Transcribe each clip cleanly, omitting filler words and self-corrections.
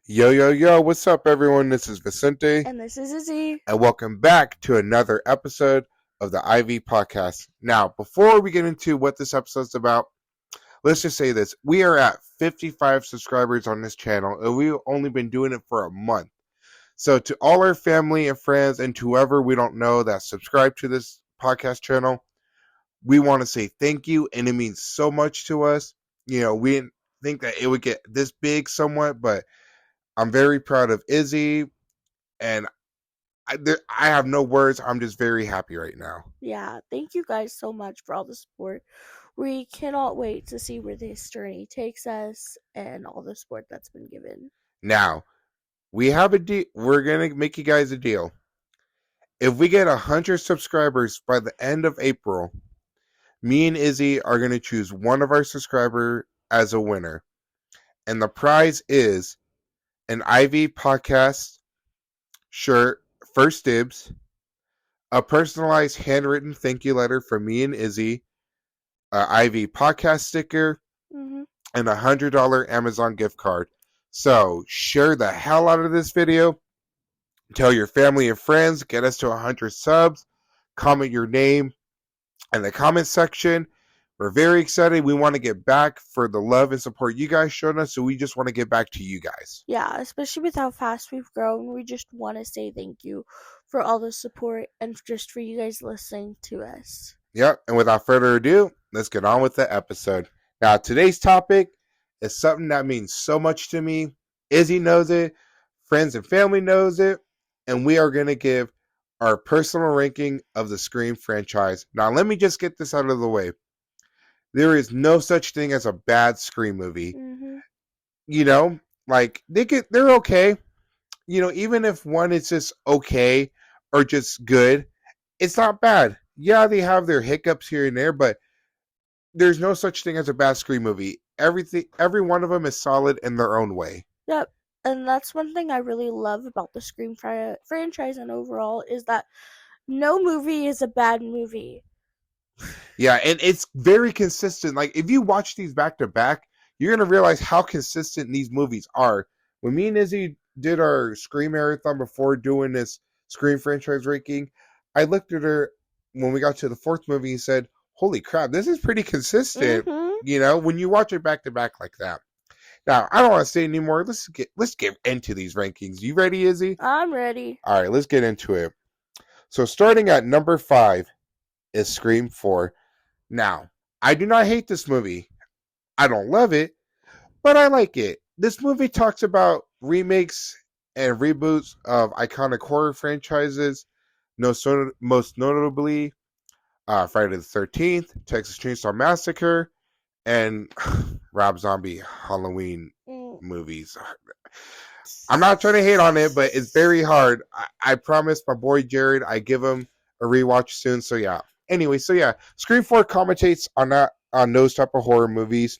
Yo, yo, yo, what's up, everyone? This is Vicente, And this is Izzy. and welcome back to another episode of the IV Podcast. Now, before we get into what this episode's about, let's just say this. We are at 55 subscribers on this channel, and we've only been doing it for a month. So, to all our family and friends, and to whoever we don't know that subscribe to this podcast channel, we want to say thank you, and it means so much to us. We didn't think that it would get this big somewhat, but I'm very proud of Izzy, and I have no words. I'm just very happy right now. Yeah, thank you guys so much for all the support. We cannot wait to see where this journey takes us and all the support that's been given. Now, we have a deal. We're going to make you guys a deal. If we get 100 subscribers by the end of April, me and Izzy are going to choose one of our subscribers as a winner. And the prize is an IV podcast shirt, first dibs, a personalized handwritten thank you letter from me and Izzy, an IV podcast sticker, Mm-hmm. and a $100 Amazon gift card. So share the hell out of this video. Tell your family and friends. Get us to 100 subs. Comment your name in the comment section. We're very excited. We want to get back for the love and support you guys showed us. So we just want to get back to you guys. Yeah, especially with how fast we've grown. We just want to say thank you for all the support and just for you guys listening to us. Yep. And without further ado, let's get on with the episode. Now, today's topic is something that means so much to me. Izzy knows it. Friends and family knows it. And we are going to give our personal ranking of the Scream franchise. Now, let me just get this out of the way. There is no such thing as a bad Scream movie. Mm-hmm. They're okay. Even if one is just okay or just good, it's not bad. Yeah, they have their hiccups here and there, but there's no such thing as a bad Scream movie. Every one of them is solid in their own way. Yep. And that's one thing I really love about the Scream franchise and overall is that no movie is a bad movie. Yeah, and it's very consistent. Like, if you watch these back to back, you're going to realize how consistent these movies are. When me and Izzy did our Scream marathon before doing this Scream franchise ranking, I looked at her when we got to the fourth movie and said, holy crap, this is pretty consistent. Mm-hmm. When you watch it back to back like that. Now, I don't want to say anymore. Let's get into these rankings. You ready, Izzy? I'm ready. All right, let's get into it. So starting at number 5 is Scream 4. Now, I do not hate this movie. I don't love it, but I like it. This movie talks about remakes and reboots of iconic horror franchises, most notably Friday the 13th, Texas Chainsaw Massacre, and Rob Zombie Halloween movies. I'm not trying to hate on it, but it's very hard. I promised my boy Jared I give him a rewatch soon, so yeah. Anyway, Scream 4 commentates on those type of horror movies.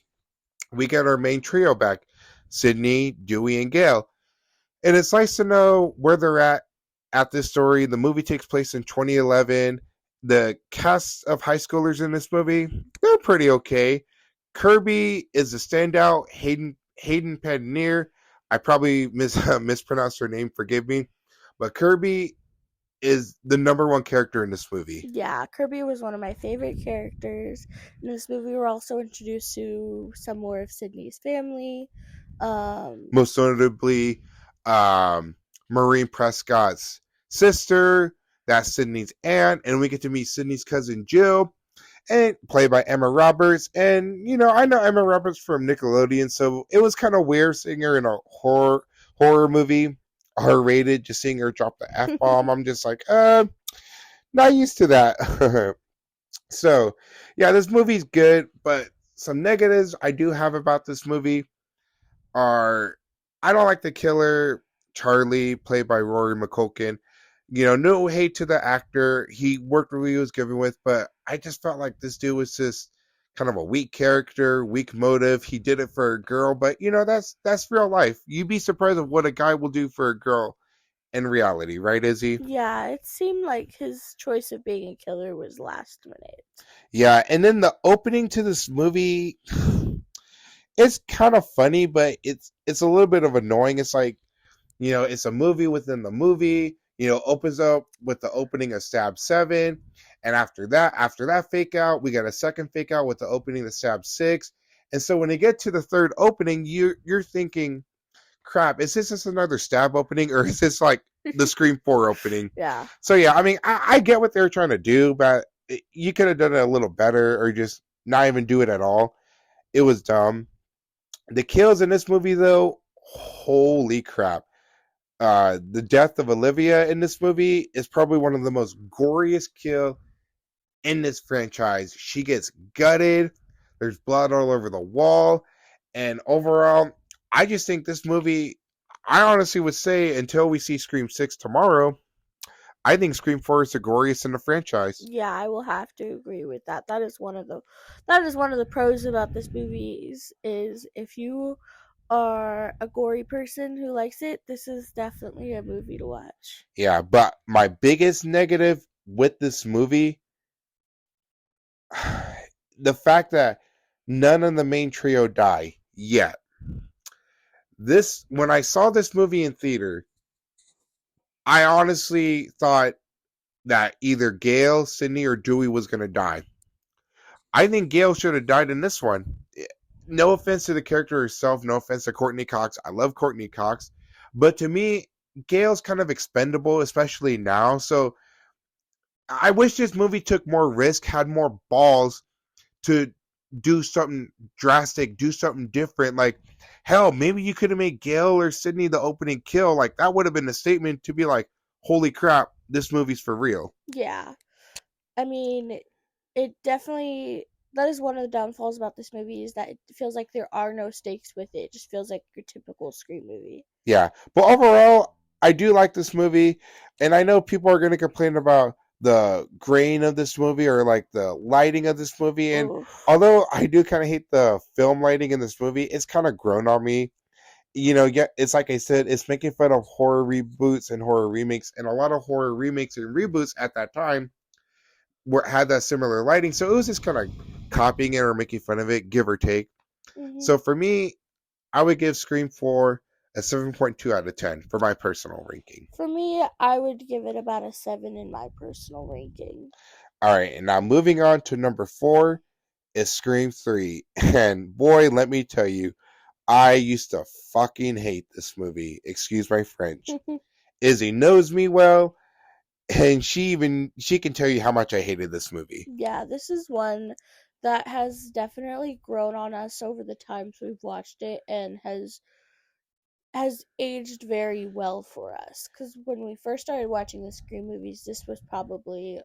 We get our main trio back, Sydney, Dewey, and Gail. And it's nice to know where they're at this story. The movie takes place in 2011. The cast of high schoolers in this movie, they're pretty okay. Kirby is a standout. Hayden Panettiere. I probably mispronounced her name. Forgive me. But Kirby is the number one character in this movie. Yeah, Kirby was one of my favorite characters. In this movie, we're also introduced to some more of Sydney's family. Most notably, Maureen Prescott's sister. That's Sydney's aunt. And we get to meet Sydney's cousin, Jill. And played by Emma Roberts. And, I know Emma Roberts from Nickelodeon, so it was kind of weird seeing her in a horror movie, R-rated, just seeing her drop the F-bomb. I'm just like, not used to that. So, yeah, this movie's good, but some negatives I do have about this movie are, I don't like the killer, Charlie, played by Rory McCulkin. No hate to the actor. He worked what he was given with, but I just felt like this dude was just kind of a weak character, weak motive. He did it for a girl, but that's real life. You'd be surprised of what a guy will do for a girl in reality, right, Izzy? Yeah, it seemed like his choice of being a killer was last minute. Yeah, and then the opening to this movie, it's kind of funny, but it's a little bit of annoying. It's like, it's a movie within the movie. Opens up with the opening of Stab 7, and after that fake out, we got a second fake out with the opening of Stab 6. And so when you get to the third opening, you're thinking, crap, is this just another Stab opening, or is this like the Scream 4 opening? Yeah. So yeah, I mean, I get what they're trying to do, but you could have done it a little better, or just not even do it at all. It was dumb. The kills in this movie, though, holy crap. The death of Olivia in this movie is probably one of the most goriest kill in this franchise. She gets gutted. There's blood all over the wall. And overall, I just think this movie, I honestly would say, until we see Scream 6 tomorrow, I think Scream 4 is the goriest in the franchise. Yeah, I will have to agree with that. That is one of the pros about this movie is if you are a gory person who likes it, this is definitely a movie to watch. Yeah, but my biggest negative with this movie, the fact that none of the main trio die yet. When I saw this movie in theater, I honestly thought that either Gail, Sydney, or Dewey was going to die. I think Gail should have died in this one. No offense to the character herself, no offense to Courtney Cox. I love Courtney Cox. But to me, Gail's kind of expendable, especially now. So I wish this movie took more risk, had more balls to do something drastic, do something different. Like, hell, maybe you could have made Gail or Sydney the opening kill. Like, that would have been a statement to be like, holy crap, this movie's for real. Yeah. I mean, it definitely that is one of the downfalls about this movie is that it feels like there are no stakes with it. It just feels like your typical Scream movie. Yeah. But overall, I do like this movie. And I know people are going to complain about the grain of this movie or like the lighting of this movie. And Oof. although I do kind of hate the film lighting in this movie, it's kind of grown on me. Yeah, it's like I said, it's making fun of horror reboots and horror remakes. And a lot of horror remakes and reboots at that time had that similar lighting. So it was just kind of copying it or making fun of it, give or take. Hmm. So for me, I would give Scream 4 a 7.2 out of 10 for my personal ranking. For me, I would give it about a 7 in my personal ranking. All right, and now moving on to number 4 is Scream 3. And boy, let me tell you, I used to fucking hate this movie. Excuse my French. Izzy knows me well, and she can tell you how much I hated this movie. Yeah, this is one that has definitely grown on us over the times we've watched it and has aged very well for us. Because when we first started watching the Scream movies, this was probably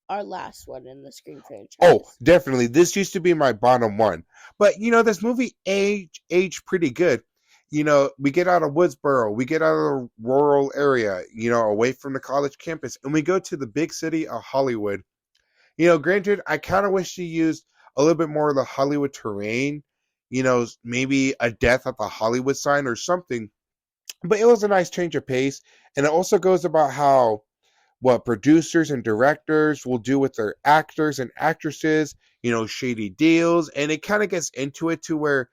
our last one in the Scream Oh, franchise. definitely. This used to be my bottom one. But this movie aged pretty good. We get out of Woodsboro, we get out of the rural area, away from the college campus, and we go to the big city of Hollywood. Granted, I kind of wish you used a little bit more of the Hollywood terrain, maybe a death at the Hollywood sign or something. But it was a nice change of pace. And it also goes about how what producers and directors will do with their actors and actresses, shady deals. And it kind of gets into it to where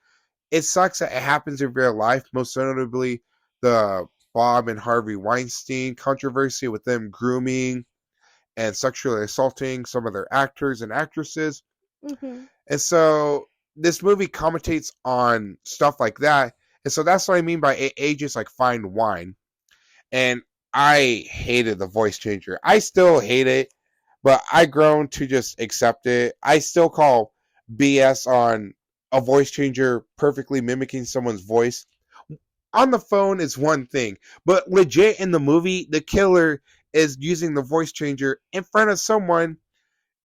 it sucks that it happens in real life, most notably the Bob and Harvey Weinstein controversy with them grooming and sexually assaulting some of their actors and actresses. Hmm. And so this movie commentates on stuff like that. And so that's what I mean by it ages like fine wine. And I hated the voice changer. I still hate it, but I grown to just accept it. I still call BS on a voice changer perfectly mimicking someone's voice. On the phone is one thing, but legit in the movie, the killer is using the voice changer in front of someone,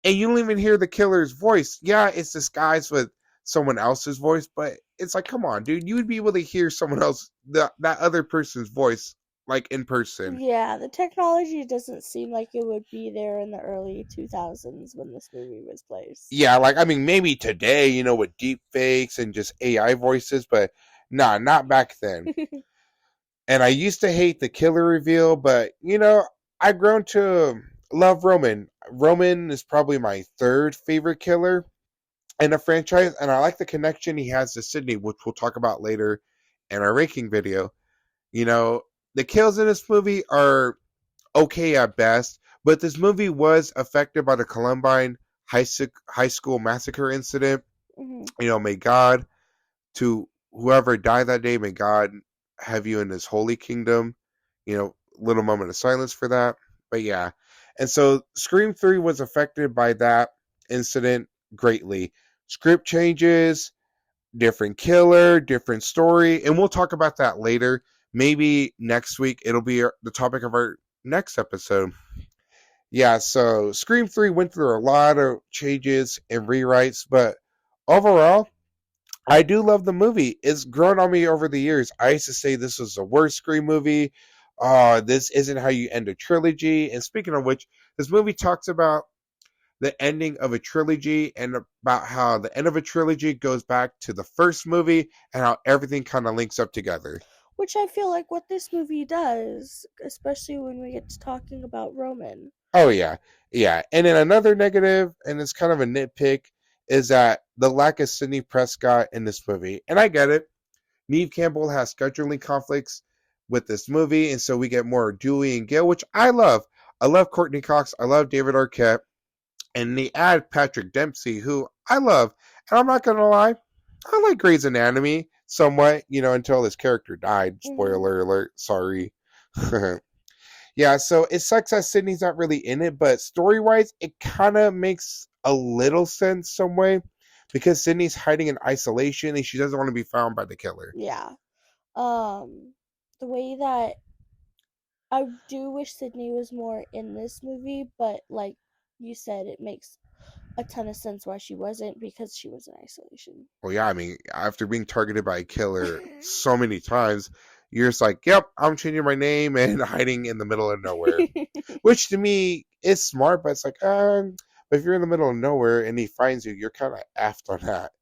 and you don't even hear the killer's voice. Yeah, it's disguised with someone else's voice, but it's like, come on, dude, you would be able to hear someone else, that other person's voice, like in person. Yeah, the technology doesn't seem like it would be there in the early 2000s when this movie was placed. Yeah, like I mean, maybe today, with deep fakes and just AI voices, but nah, not back then. And I used to hate the killer reveal, but I've grown to love Roman. Roman is probably my third favorite killer. in a franchise, and I like the connection he has to Sydney, which we'll talk about later in our ranking video. You know, the kills in this movie are okay at best, but this movie was affected by the Columbine high school massacre incident. Hmm. You know, may God, to whoever died that day, may God have you in his holy kingdom. You know, little moment of silence for that. But yeah. And so Scream 3 was affected by that incident greatly. Script changes, different killer, different story, and we'll talk about that later. Maybe next week it'll be the topic of our next episode. Yeah, so Scream 3 went through a lot of changes and rewrites, but overall, I do love the movie. It's grown on me over the years. I used to say this was the worst Scream movie. This isn't how you end a trilogy. And speaking of which, this movie talks about the ending of a trilogy and about how the end of a trilogy goes back to the first movie and how everything kind of links up together. Which I feel like what this movie does, especially when we get to talking about Roman. Oh yeah, yeah. And then another negative, and it's kind of a nitpick, is that the lack of Sidney Prescott in this movie. And I get it. Neve Campbell has scheduling conflicts with this movie, and so we get more Dewey and Gale, which I love. I love Courtney Cox. I love David Arquette. And they add Patrick Dempsey, who I love. And I'm not going to lie, I like Grey's Anatomy somewhat, you know, until his character died. Hmm. Spoiler alert. Sorry. Yeah, so it sucks that Sydney's not really in it, but story wise, it kind of makes a little sense some way because Sydney's hiding in isolation and she doesn't want to be found by the killer. Yeah. Um, the way that I do wish Sydney was more in this movie, but like you said, it makes a ton of sense why she wasn't because she was in isolation. Well, yeah, I mean, after being targeted by a killer so many times, you're just like, yep, I'm changing my name and hiding in the middle of nowhere. Which to me is smart, but it's like, but if you're in the middle of nowhere and he finds you, you're kind of aft on that.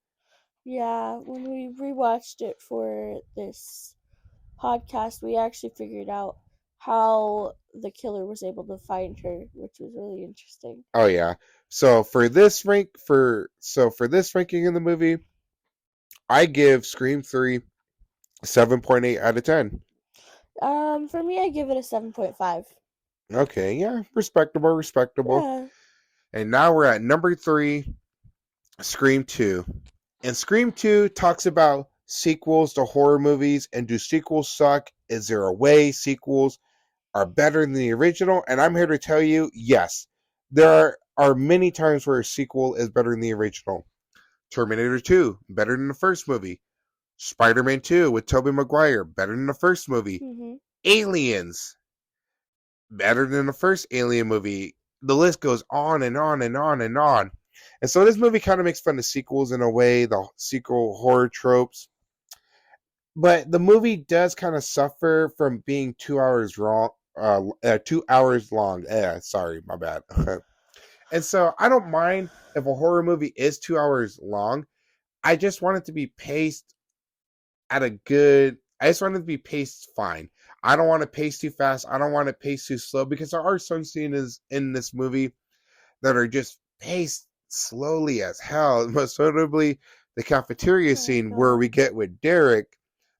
Yeah, when we rewatched it for this podcast, we actually figured out how the killer was able to find her, which was really interesting. Oh yeah. So for this ranking in the movie, I give Scream 3 7.8 out of 10. For me, I give it a 7.5. Okay, yeah, respectable, respectable. Yeah. And now we're at number 3, Scream 2. And Scream 2 talks about sequels to horror movies and do sequels suck? Is there a way sequels are better than the original? And I'm here to tell you, yes. There are many times where a sequel is better than the original. Terminator 2, better than the first movie. Spider-Man 2 with Tobey Maguire, better than the first movie. Hmm. Aliens, better than the first Alien movie. The list goes on and on and on and on. And so this movie kind of makes fun of sequels in a way, the sequel horror tropes. But the movie does kind of suffer from being 2 hours wrong, 2 hours long. Sorry, my bad. And so I don't mind if a horror movie is 2 hours long. I just want it to be paced at a good. I just want it to be paced fine. I don't want to pace too fast. I don't want to pace too slow because there are some scenes in this movie that are just paced slowly as hell. Most notably, the cafeteria Oh my scene where god. we get with Derek,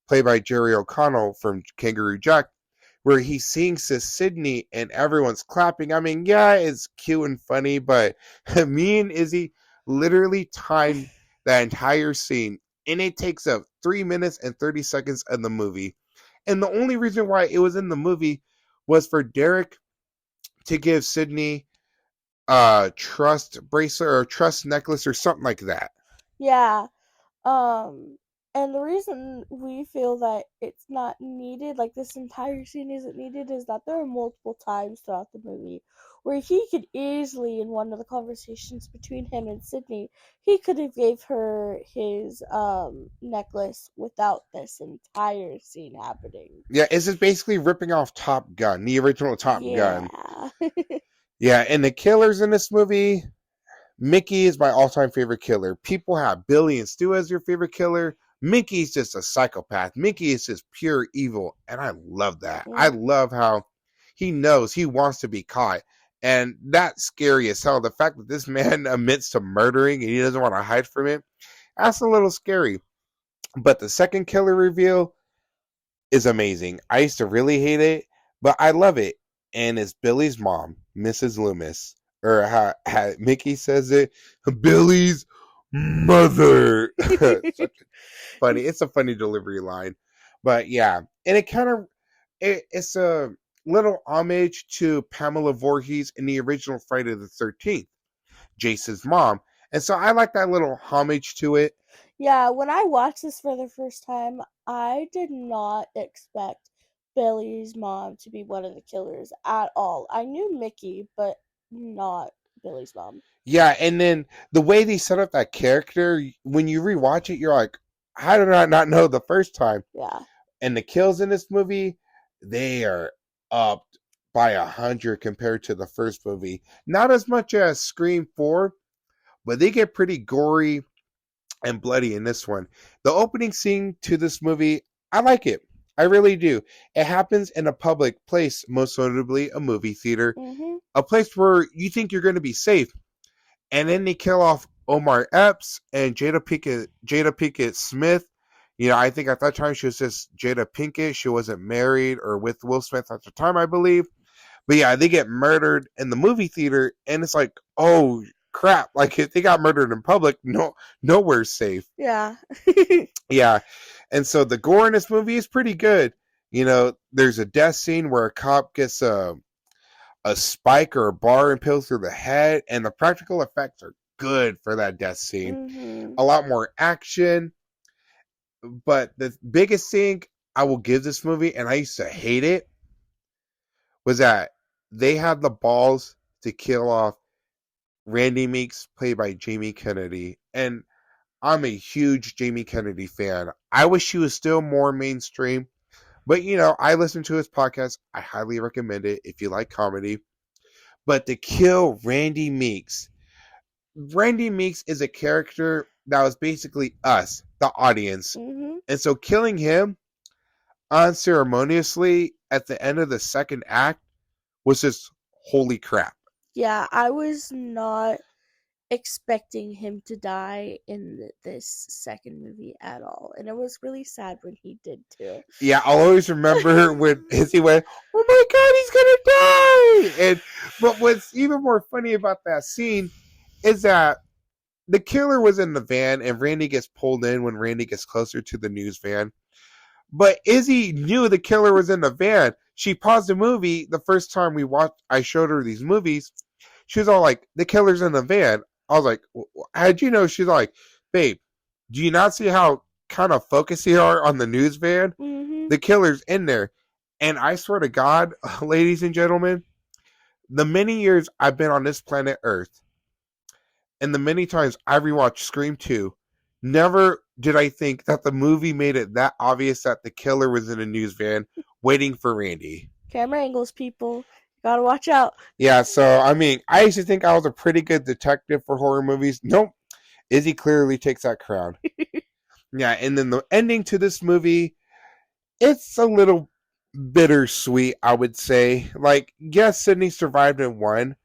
played by Jerry O'Connell from Kangaroo Jack, where he sings to Sydney and everyone's clapping. I mean, yeah, it's cute and funny, but me and Izzy literally timed that entire scene, and it takes up 3 minutes and 30 seconds of the movie. And the only reason why it was in the movie was for Derek to give Sydney a trust bracelet or a trust necklace or something like that. Yeah. Um, and the reason we feel that it's not needed, like this entire scene isn't needed, is that there are multiple times throughout the movie where he could easily, in one of the conversations between him and Sydney, he could have gave her his necklace without this entire scene happening. Yeah, it's just basically ripping off Top Gun, the original Top Gun. Yeah. Yeah, and the killers in this movie, Mickey is my all-time favorite killer. People have Billy and Stu as your favorite killer. Mickey's just a psychopath. Mickey is just pure evil, and I love that. I Mm. love how he knows he wants to be caught, And that's scary as hell. The fact that this man admits to murdering and he doesn't want to hide from it, that's a little scary. But the second killer reveal is amazing. I used to really hate it, but I love it. And it's Billy's mom, Mrs. Loomis. Or how Mickey says it, Billy's mother. Such a funny. It's a funny delivery line. But yeah. And it kind of it's a little homage to Pamela Voorhees in the original Friday the 13th, Jason's mom. And so I like that little homage to it. Yeah, when I watched this for the first time, I did not expect Billy's mom to be one of the killers at all. I knew Mickey, but not Billy's mom. Yeah, and then the way they set up that character, when you rewatch it, you're like, how did I not know the first time? Yeah. And the kills in this movie, they are up by 100 compared to the first movie. Not as much as Scream 4, but they get pretty gory and bloody in this one. The opening scene to this movie, I like it. I really do. It happens in a public place, most notably a movie theater, Mhm. a place where you think you're going to be safe. And then they kill off Omar Epps and Jada Pinkett Smith. You know, I think at that time she was just Jada Pinkett. She wasn't married or with Will Smith at the time, I believe. But yeah, they get murdered in the movie theater, and it's like, oh crap! Like if they got murdered in public, nowhere's safe. Yeah. Yeah, and so the gore in this movie is pretty good. You know, there's a death scene where a cop gets a spike or a bar impaled through the head, and the practical effects are good for that death scene. Mhm. A lot more action, but the biggest thing I will give this movie, and I used to hate it, was that they had the balls to kill off Randy Meeks, played by Jamie Kennedy. And I'm a huge Jamie Kennedy fan. I wish he was still more mainstream, but you know, I listen to his podcast. I highly recommend it if you like comedy. But to kill Randy Meeks is a character that was basically us, the audience. Mhm. And so killing him unceremoniously at the end of the second act was just holy crap. Yeah, I was not expecting him to die in this second movie at all, and it was really sad when he did too. Yeah, I'll always remember when Izzy went, "Oh my god, he's gonna die!" And but what's even more funny about that scene is that the killer was in the van, and Randy gets pulled in when Randy gets closer to the news van. But Izzy knew the killer was in the van. She paused the movie the first time we watched. I showed her these movies. She was all like, "The killer's in the van." I was like, "How'd you know?" She's like, "Babe, do you not see how kind of focused they are on the news van? Mhm. The killer's in there." And I swear to God, ladies and gentlemen, the many years I've been on this planet Earth, and the many times I rewatched Scream 2, never did I think that the movie made it that obvious that the killer was in a news van waiting for Randy. Camera angles, people. Gotta watch out. Yeah, so I mean, I used to think I was a pretty good detective for horror movies. Nope. Izzy clearly takes that crown. Yeah, and then the ending to this movie, it's a little bittersweet, I would say. Like, yes, Sydney survived and won,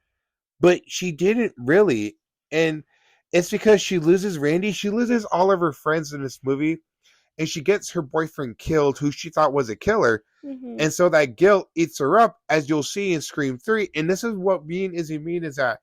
but she didn't really. And it's because she loses Randy. She loses all of her friends in this movie, and she gets her boyfriend killed, who she thought was a killer. Mhm. And so that guilt eats her up, as you'll see in Scream 3. And this is what me and Izzy mean is that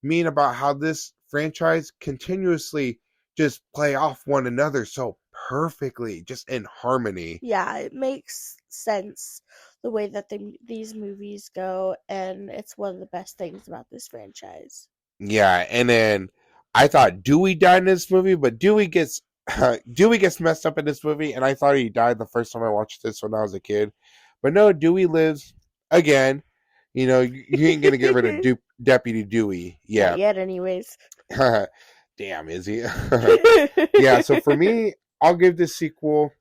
mean about how this franchise continuously just play off one another so perfectly, just in harmony. Yeah, it makes sense the way that these movies go, and it's one of the best things about this franchise. Yeah, and then I thought Dewey died in this movie, but Dewey gets messed up in this movie, and I thought he died the first time I watched this when I was a kid. But no, Dewey lives again. You know, you ain't gonna get rid of Deputy Dewey. Not Yeah. yet, anyways. Damn, is he? Yeah, so for me, I'll give this sequel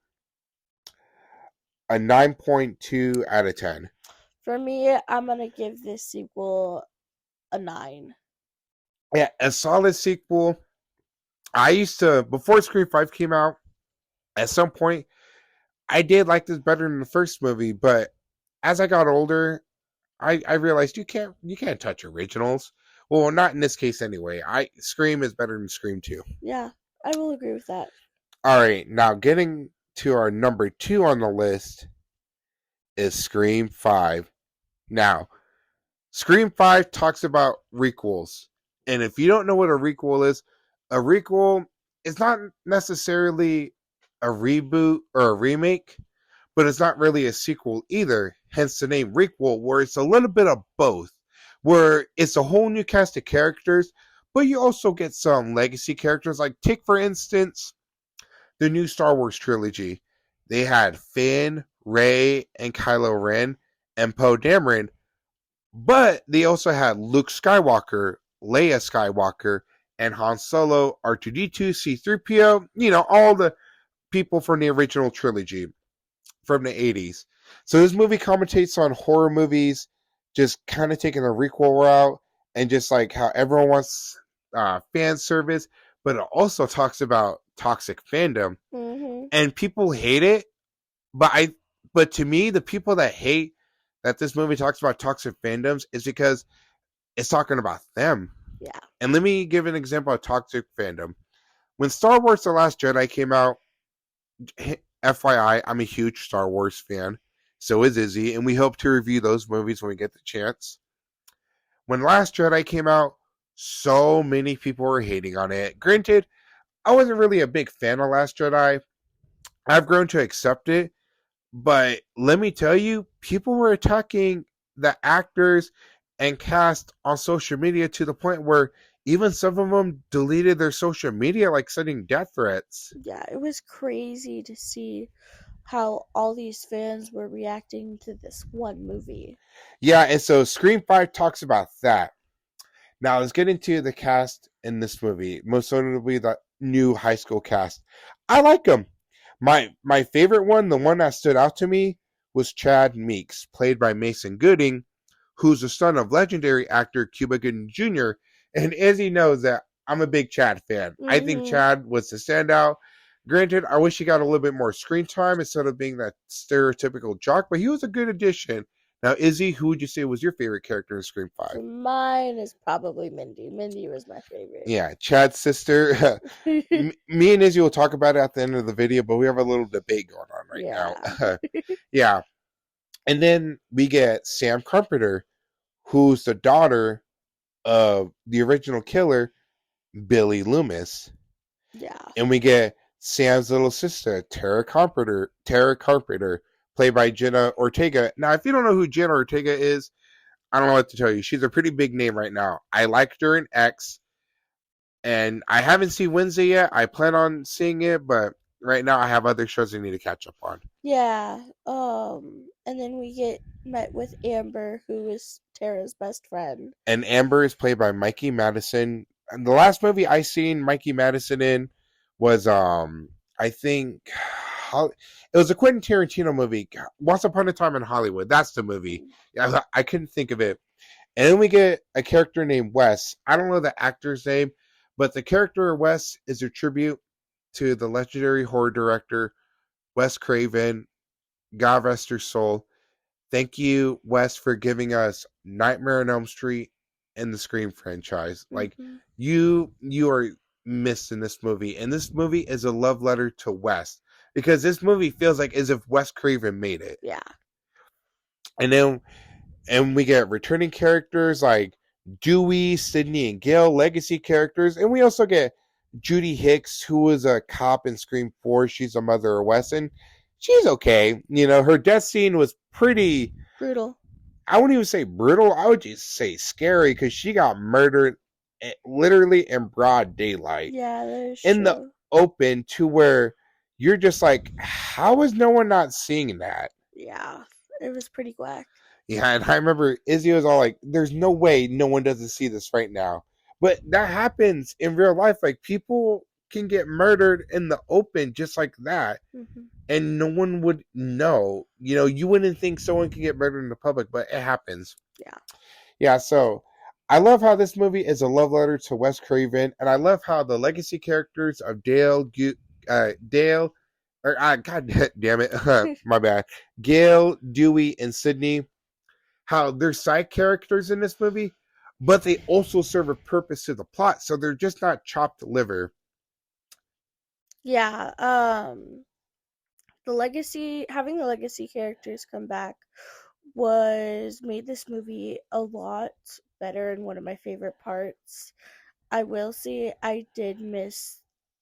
a 9.2 out of 10. For me, I'm gonna give this sequel a 9. Yeah, a solid sequel. I used to, before Scream 5 came out, at some point, I did like this better than the first movie, but as I got older, I realized you can't touch originals. Well, not in this case anyway. I Scream is better than Scream 2. Yeah, I will agree with that. All right, now getting to our number 2 on the list is Scream 5. Now, Scream 5 talks about requels. And if you don't know what a requel is not necessarily a reboot or a remake, but it's not really a sequel either. Hence the name requel, where it's a little bit of both, where it's a whole new cast of characters, but you also get some legacy characters. Like, take for instance the new Star Wars trilogy. They had Finn, Rey, and Kylo Ren, and Poe Dameron, but they also had Luke Skywalker, Leia Skywalker, and Han Solo, R2D2, C3PO, all the people from the original trilogy from the 80s. So this movie commentates on horror movies, just kind of taking a requel route, and just like how everyone wants fan service, but it also talks about toxic fandom. Mm-hmm. And people hate it, but to me, the people that hate that this movie talks about toxic fandoms is because it's talking about them. Yeah. And let me give an example of toxic fandom. When Star Wars The Last Jedi came out, FYI, I'm a huge Star Wars fan. So is Izzy, and we hope to review those movies when we get the chance. When Last Jedi came out, so many people were hating on it. Granted, I wasn't really a big fan of Last Jedi. I've grown to accept it, but let me tell you, people were attacking the actors and cast on social media to the point where even some of them deleted their social media, like sending death threats. Yeah, it was crazy to see how all these fans were reacting to this one movie. Yeah, and so Scream 5 talks about that. Now, let's get into the cast in this movie, most notably the new high school cast. I like them. My favorite one, the one that stood out to me, was Chad Meeks, played by Mason Gooding, who's the son of legendary actor Cuba Gooding Jr. And Izzy knows that I'm a big Chad fan. I think Mm-hmm. Chad was the standout. Granted, I wish he got a little bit more screen time instead of being that stereotypical jock, but he was a good addition. Now, Izzy, who would you say was your favorite character in Scream 5? So mine is probably Mindy. Mindy was my favorite. Yeah, Chad's sister. Me and Izzy will talk about it at the end of the video, but we have a little debate going on right Yeah. now. Yeah. And then we get Sam Carpenter, who's the daughter of the original killer, Billy Loomis. Yeah. And we get Sam's little sister, Tara Carpenter, played by Jenna Ortega. Now, if you don't know who Jenna Ortega is, I don't know what to tell you. She's a pretty big name right now. I liked her in X, and I haven't seen Wednesday yet. I plan on seeing it, but right now I have other shows I need to catch up on. Yeah. And then we get met with Amber, who is Tara's best friend. And Amber is played by Mikey Madison. And the last movie I seen Mikey Madison in was I think it was a Quentin Tarantino movie, Once Upon a Time in Hollywood. That's the movie. I couldn't think of it. And then we get a character named Wes. I don't know the actor's name, but the character Wes is a tribute to the legendary horror director Wes Craven. God rest her soul. Thank you, Wes, for giving us Nightmare on Elm Street and the Scream franchise. Like, Mm-hmm. you are missed in this movie, and this movie is a love letter to Wes, because this movie feels like as if Wes Craven made it. Yeah. And we get returning characters like Dewey, Sydney, and Gail, legacy characters, and we also get Judy Hicks, who was a cop in Scream 4. She's a mother of Wes, and she's okay. Her death scene was pretty. Brutal. I wouldn't even say brutal. I would just say scary, because she got murdered literally in broad daylight, Yeah, that is in true. the open, to where you're just like, how is no one not seeing that? Yeah, it was pretty whack. Yeah, and I remember Izzy was all like, there's no way no one doesn't see this right now. But that happens in real life. Like, people can get murdered in the open just like that, Mm-hmm. and no one would know. You wouldn't think someone could get murdered in the public, but it happens. Yeah. Yeah, so I love how this movie is a love letter to Wes Craven, and I love how the legacy characters of Dale, or God damn it, my bad, Gail, Dewey, and Sydney, how they're side characters in this movie, but they also serve a purpose to the plot. So they're just not chopped liver. Yeah, the legacy having the legacy characters come back was made this movie a lot better and one of my favorite parts. I will say I did miss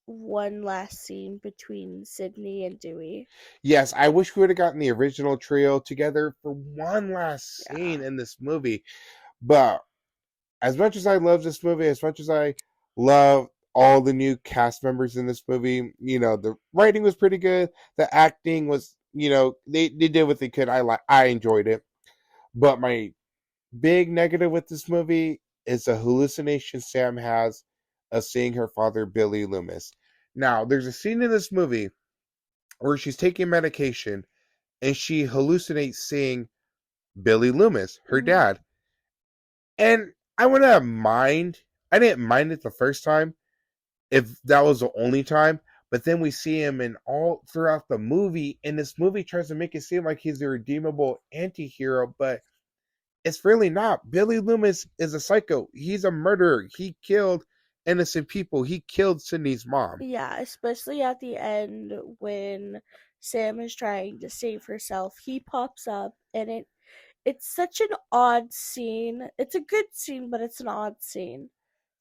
one last scene between Sydney and Dewey. Yes, I wish we would have gotten the original trio together for one last scene Yeah. in this movie. But as much as I love this movie, as much as I love all the new cast members in this movie, the writing was pretty good. The acting was, they did what they could. I enjoyed it. But my big negative with this movie is the hallucination Sam has of seeing her father, Billy Loomis. Now, there's a scene in this movie where she's taking medication and she hallucinates seeing Billy Loomis, her Mhm. dad. And I wouldn't mind. I didn't mind it the first time if that was the only time. But then we see him in all throughout the movie, and this movie tries to make it seem like he's a redeemable anti-hero, but it's really not. Billy Loomis is a psycho. He's a murderer. He killed innocent people. He killed Sydney's mom. Yeah, especially at the end when Sam is trying to save herself. He pops up and it's such an odd scene. It's a good scene, but it's an odd scene.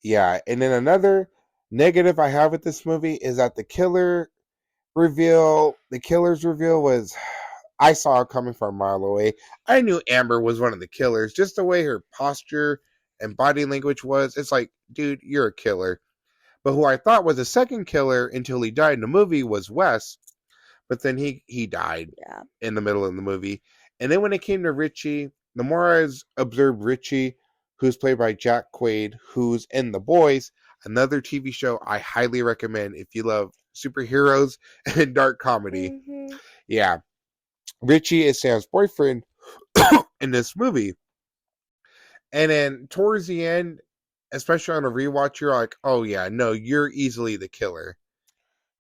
Yeah, and then another negative I have with this movie is that the killer's reveal was, I saw it coming from a mile away. I knew Amber was one of the killers, just the way her posture and body language was. It's like, dude, you're a killer. But who I thought was a second killer until he died in the movie was Wes, but then he died Yeah. in the middle of the movie. And then when it came to Richie, the more I observed Richie, who's played by Jack Quaid, who's in The Boys, another TV show I highly recommend if you love superheroes and dark comedy. Mhm. Yeah, Richie is Sam's boyfriend in this movie. And then towards the end, especially on a rewatch, you're like, oh yeah, no, you're easily the killer.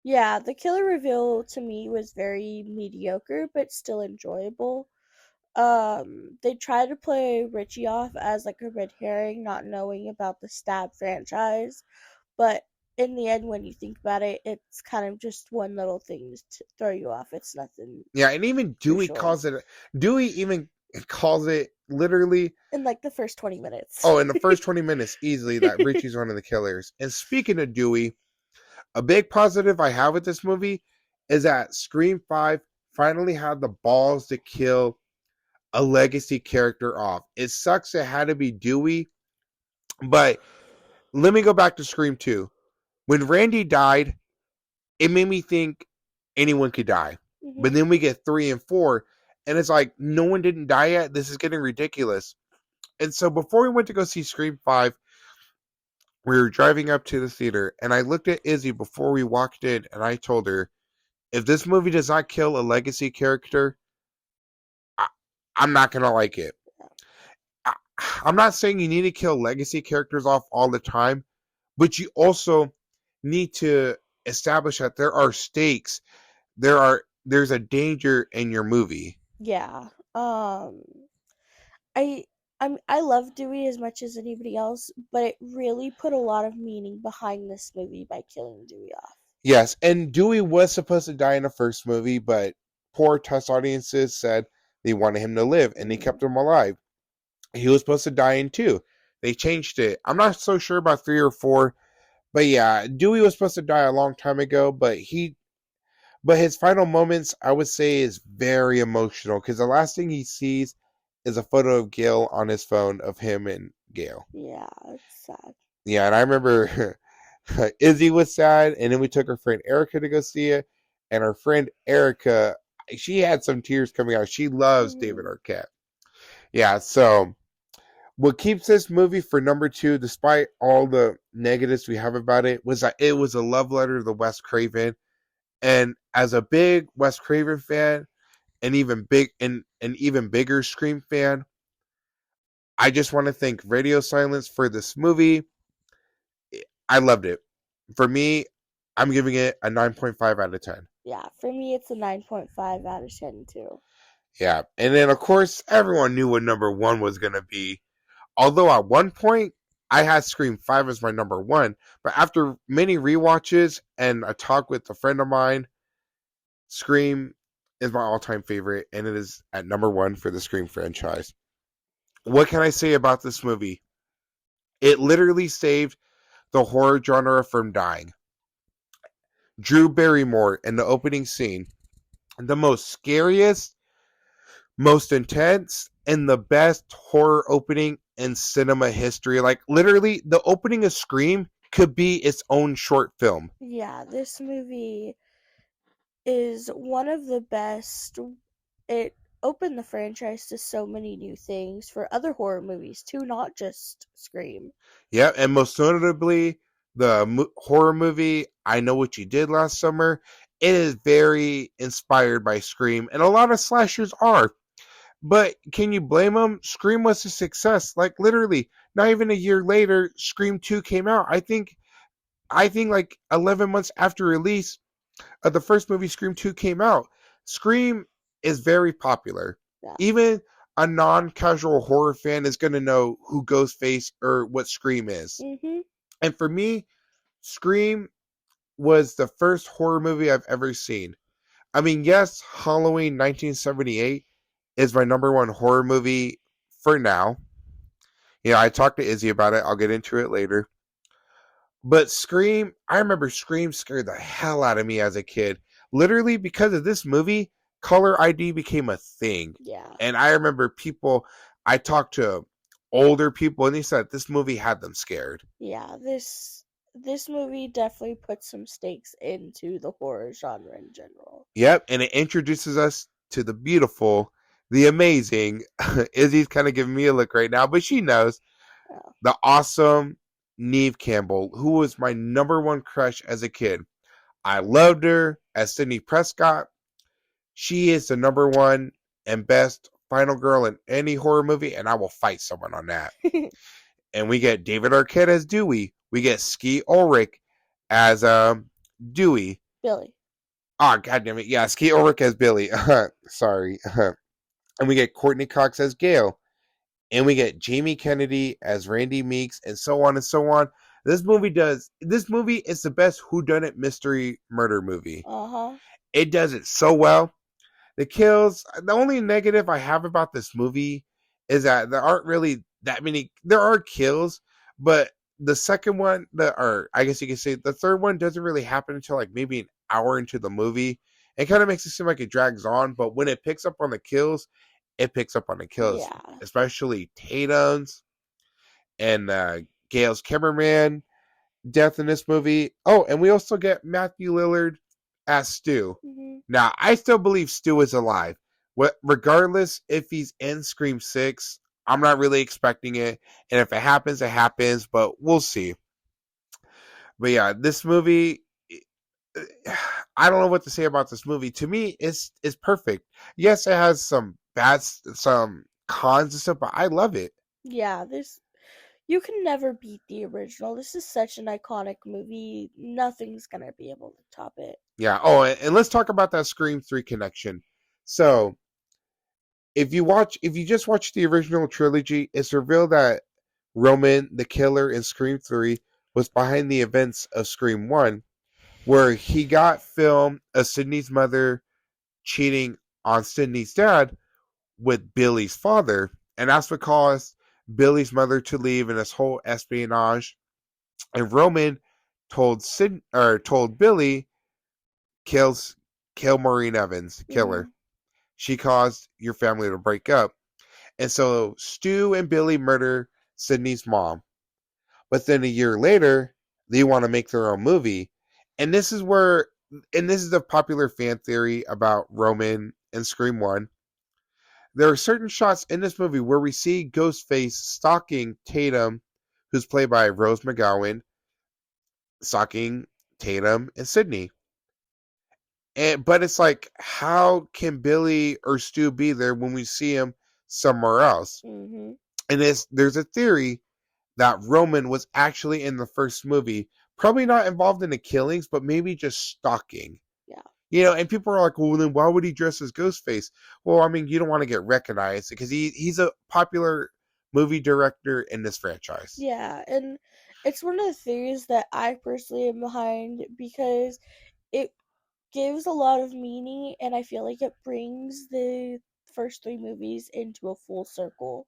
Yeah, the killer reveal to me was very mediocre but still enjoyable. They tried to play Richie off as like a red herring, not knowing about the Stab franchise, but in the end, when you think about it, it's kind of just one little thing to throw you off. It's nothing Yeah, and even crucial Dewey even calls it literally, in like the first 20 minutes. oh, in the first 20 minutes, easily that Richie's one of the killers. And speaking of Dewey, a big positive I have with this movie is that Scream 5 finally had the balls to kill a legacy character off. It sucks it had to be Dewey, but let me go back to Scream 2. When Randy died, it made me think anyone could die. But Hmm. then we get 3 and 4, and it's like, no one didn't die yet. This is getting ridiculous. And so before we went to go see Scream 5, we were driving up to the theater, and I looked at Izzy before we walked in, and I told her, if this movie does not kill a legacy character, I, I'm not going to like it. I, I'm not saying you need to kill legacy characters off all the time, but you also need to establish that there are stakes. There's a danger in your movie. Yeah. I I love Dewey as much as anybody else, but it really put a lot of meaning behind this movie by killing Dewey off. Yes, and Dewey was supposed to die in the first movie, but poor test audiences said they wanted him to live, and they Hmm. kept him alive. He was supposed to die in two. They changed it. I'm not so sure about 3 or 4, but yeah, Dewey was supposed to die a long time ago, but his final moments, I would say, is very emotional because the last thing he sees is a photo of Gail on his phone of him and Gail. Yeah, it's sad. Yeah, and I remember Izzy was sad, and then we took her friend Erica to go see it, and our friend Erica, she had some tears coming out. She loves David Hmm. Arquette. Yeah, so what keeps this movie for number 2, despite all the negatives we have about it, was that it was a love letter to Wes Craven. And as a big Wes Craven fan, and an even bigger Scream fan, I just want to thank Radio Silence for this movie. I loved it. For me, I'm giving it a 9.5 out of 10. Yeah, for me it's a 9.5 out of 10 too. Yeah. And then, of course, everyone knew what number one was going to be. Although at one point, I had Scream 5 as my number one. But after many rewatches and a talk with a friend of mine, Scream is my all time favorite. And it is at number one for the Scream franchise. What can I say about this movie? It literally saved the horror genre from dying. Drew Barrymore in the opening scene, the most scariest, most intense, and the best horror opening in cinema history. Like, literally, the opening of Scream could be its own short film. Yeah, this movie is one of the best. It opened the franchise to so many new things for other horror movies too, not just Scream. Yeah, and most notably, the horror movie I Know What You Did Last Summer. It is very inspired by Scream, and a lot of slashers are. But can you blame them? Scream was a success. Like, literally, not even a year later, Scream 2 came out. I think like 11 months after release of the first movie, Scream 2 came out. Scream is very popular. Yeah. Even a non-casual horror fan is going to know who Ghostface or what Scream is. Mhm. And for me, Scream was the first horror movie I've ever seen. I mean, yes, Halloween 1978 is my number one horror movie for now. I talked to Izzy about it. I'll get into it later. But Scream, I remember Scream scared the hell out of me as a kid. Literally, because of this movie, caller ID became a thing. Yeah. And I remember I talked to older people, and they said this movie had them scared. Yeah, this movie definitely puts some stakes into the horror genre in general. Yep, and it introduces us to the beautiful, the amazing. Izzy's kind of giving me a look right now, but she knows. Yeah. The awesome Neve Campbell, who was my number one crush as a kid. I loved her as Sidney Prescott. She is the number one and best final girl in any horror movie, and I will fight someone on that. And we get David Arquette as Dewey. We get Ski Ulrich as Dewey. Billy. Oh, God damn it. Yeah, Ski Ulrich as Billy. Sorry. And we get Courtney Cox as Gail. And we get Jamie Kennedy as Randy Meeks, and so on and so on. This movie is the best whodunit mystery murder movie. Uh-huh. It does it so well. The only negative I have about this movie is that there aren't really that many. There are kills, but the second one, or I guess you could say the third one, doesn't really happen until like maybe an hour into the movie. It kind of makes it seem like it drags on, but when it picks up on the kills, it picks up on the kills, Yeah. especially Tatum's and Gail's cameraman death in this movie. Oh, and we also get Matthew Lillard as Stu. Mm-hmm. Now, I still believe Stu is alive. Regardless if he's in Scream 6, I'm not really expecting it. And if it happens, it happens, but we'll see. But yeah, this movie, I don't know what to say about this movie. To me, it's perfect. Yes, it has some cons and stuff, but I love it. Yeah, you can never beat the original. This is such an iconic movie. Nothing's gonna be able to top it. Yeah. Oh, and let's talk about that Scream 3 connection. So, if you just watch the original trilogy, it's revealed that Roman, the killer in Scream 3, was behind the events of Scream 1, where he got film of Sydney's mother cheating on Sydney's dad with Billy's father. And that's what caused Billy's mother to leave in this whole espionage. And Roman told Billy, kill Maureen Evans, kill her. Mm-hmm. She caused your family to break up. And so Stu and Billy murder Sydney's mom. But then a year later, they want to make their own movie. And this is the popular fan theory about Roman and Scream 1. There are certain shots in this movie where we see Ghostface stalking Tatum, who's played by Rose McGowan, stalking Tatum and Sydney. But it's like, how can Billy or Stu be there when we see him somewhere else? Mm-hmm. And there's a theory that Roman was actually in the first movie, probably not involved in the killings, but maybe just stalking. Yeah. And people are like, well, then why would he dress as Ghostface? Well, I mean, you don't want to get recognized because he's a popular movie director in this franchise. Yeah, and it's one of the theories that I personally am behind because it gives a lot of meaning, and I feel like it brings the first three movies into a full circle.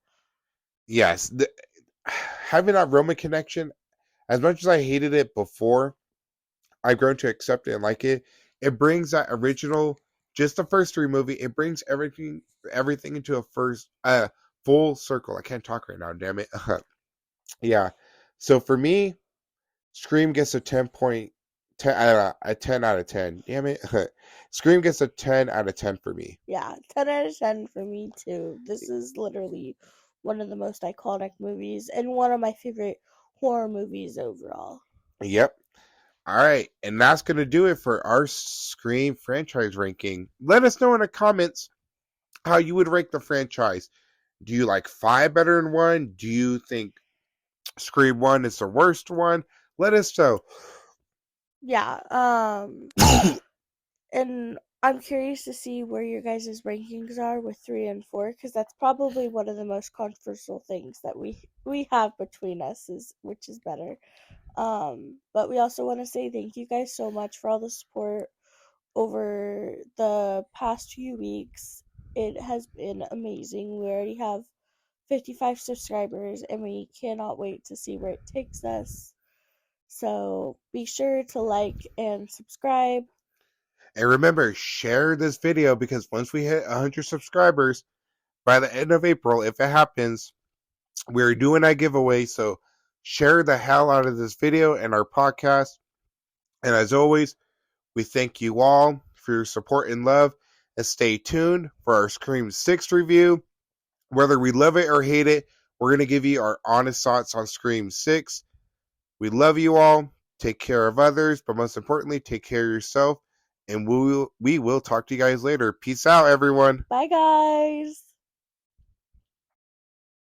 Yes, having that Roman connection, as much as I hated it before, I've grown to accept it and like it. It brings that original, just the first three movie. It brings everything into a first full circle. I can't talk right now. Damn it. Yeah. So for me, Scream gets a 10 out of 10. Damn it. Scream gets a 10 out of 10 for me. Yeah, 10 out of 10 for me too. This is literally one of the most iconic movies and one of my favorite horror movies overall. Yep. All right. And that's going to do it for our Scream franchise ranking. Let us know in the comments how you would rank the franchise. Do you like 5 better than 1? Do you think Scream 1 is the worst one? Let us know. Yeah, and I'm curious to see where your guys' rankings are with 3 and 4 because that's probably one of the most controversial things that we have between us is which is better. But we also want to say thank you guys so much for all the support over the past few weeks. It has been amazing. We already have 55 subscribers and we cannot wait to see where it takes us. So be sure to like and subscribe. And remember, share this video because once we hit 100 subscribers, by the end of April, if it happens, we're doing a giveaway. So share the hell out of this video and our podcast. And as always, we thank you all for your support and love. And stay tuned for our Scream 6 review. Whether we love it or hate it, we're going to give you our honest thoughts on Scream 6. We love you all. Take care of others, but most importantly, take care of yourself. And we will talk to you guys later. Peace out, everyone. Bye, guys.